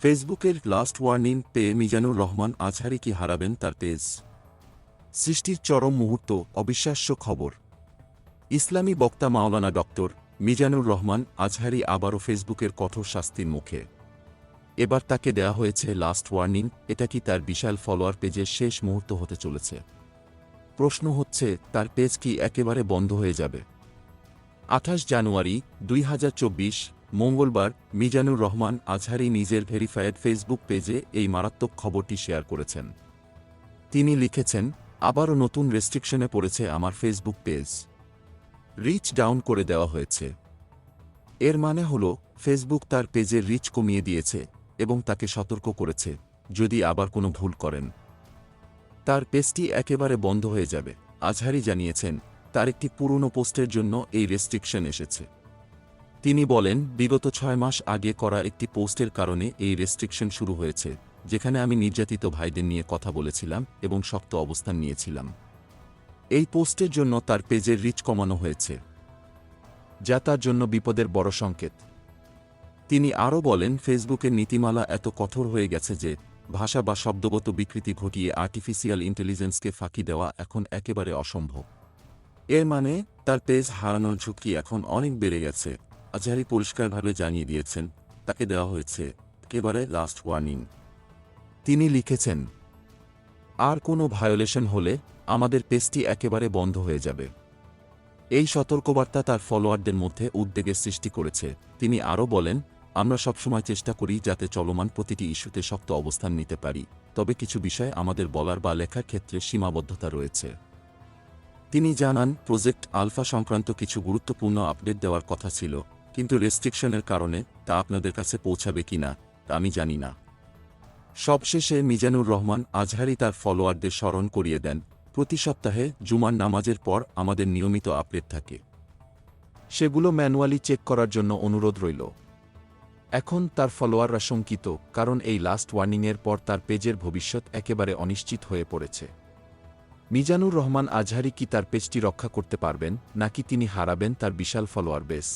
ফেসবুকের last warning পেয়ে মিজানুর রহমান আজহারি কি হারাবেন তার পেজ? সৃষ্টির চরম মুহূর্ত, অবিশ্বাস্য খবর। ইসলামী বক্তা মাওলানা ডক্টর মিজানুর রহমান আজহারি আবারও ফেসবুকের কঠোর শাস্তির মুখে। এবার তাকে দেয়া হয়েছে লাস্ট ওয়ার্নিং। এটা কি তার বিশাল ফলোয়ার পেজের শেষ মুহূর্ত হতে চলেছে? প্রশ্ন হচ্ছে, তার পেজ কি একেবারে বন্ধ হয়ে যাবে? 28 জানুয়ারি 2024 মঙ্গলবার মিজানুর রহমান আজহারি নিজের ভেরিফায়েড ফেসবুক পেজে এই মারাত্মক খবরটি শেয়ার করেছেন। তিনি লিখেছেন, আবারও নতুন রেস্ট্রিকশনে পড়েছে আমার ফেসবুক পেজ। রিচ ডাউন করে দেওয়া হয়েছে। এর মানে হল ফেসবুক তার পেজের রিচ কমিয়ে দিয়েছে এবং তাকে সতর্ক করেছে, যদি আবার কোনো ভুল করেন তার পেজটি একেবারে বন্ধ হয়ে যাবে। আজহারি জানিয়েছেন, তার একটি পুরনো পোস্টের জন্য এই রেস্ট্রিকশন এসেছে। তিনি বলেন, বিগত 6 মাস আগে করা একটি পোস্টের কারণে এই রেস্ট্রিকশন শুরু হয়েছে, যেখানে আমি নির্যাতিত ভাইদের নিয়ে কথা বলেছিলাম এবং শক্ত অবস্থান নিয়েছিলাম। এই পোস্টের জন্য তার পেজের রিচ কমানো হয়েছে, যা তার জন্য বিপদের বড় সংকেত। তিনি আরও বলেন, ফেসবুকের নীতিমালা এত কঠোর হয়ে গেছে যে ভাষা বা শব্দগত বিকৃতি ঘটিয়ে আর্টিফিশিয়াল ইন্টেলিজেন্সকে ফাঁকি দেওয়া এখন একেবারে অসম্ভব। এর মানে তার পেজ হারানোর ঝুঁকি এখন অনেক বেড়ে গেছে। আজহারি পরিষ্কারভাবে জানিয়ে দিয়েছেন, তাকে দেওয়া হয়েছে একেবারে লাস্ট ওয়ার্নিং। তিনি লিখেছেন, আর কোনো ভায়োলেশন হলে আমাদের পেজটি একেবারে বন্ধ হয়ে যাবে। এই সতর্কবার্তা তার ফলোয়ারদের মধ্যে উদ্বেগের সৃষ্টি করেছে। তিনি আরও বলেন, আমরা সবসময় চেষ্টা করি যাতে চলমান প্রতিটি ইস্যুতে শক্ত অবস্থান নিতে পারি, তবে কিছু বিষয়ে আমাদের বলার বা লেখার ক্ষেত্রে সীমাবদ্ধতা রয়েছে। তিনি জানান, প্রজেক্ট আলফা সংক্রান্ত কিছু গুরুত্বপূর্ণ আপডেট দেওয়ার কথা ছিল, কিন্তু রেস্ট্রিকশনের কারণে তা আপনাদের কাছে পৌঁছাবে কিনা তা আমি জানি না। সবশেষে মিজানুর রহমান আজহারি তার ফলোয়ারদের স্মরণ করিয়ে দেন, প্রতি সপ্তাহে জুমার নামাজের পর আমাদের নিয়মিত আপডেট থাকে, সেগুলো ম্যানুয়ালি চেক করার জন্য অনুরোধ রইল। এখন তার ফলোয়াররা শঙ্কিত, কারণ এই লাস্ট ওয়ার্নিংয়ের পর তার পেজের ভবিষ্যৎ একেবারে অনিশ্চিত হয়ে পড়েছে। মিজানুর রহমান আজহারি কি তার পেজটি রক্ষা করতে পারবেন, নাকি তিনি হারাবেন তার বিশাল ফলোয়ার বেস?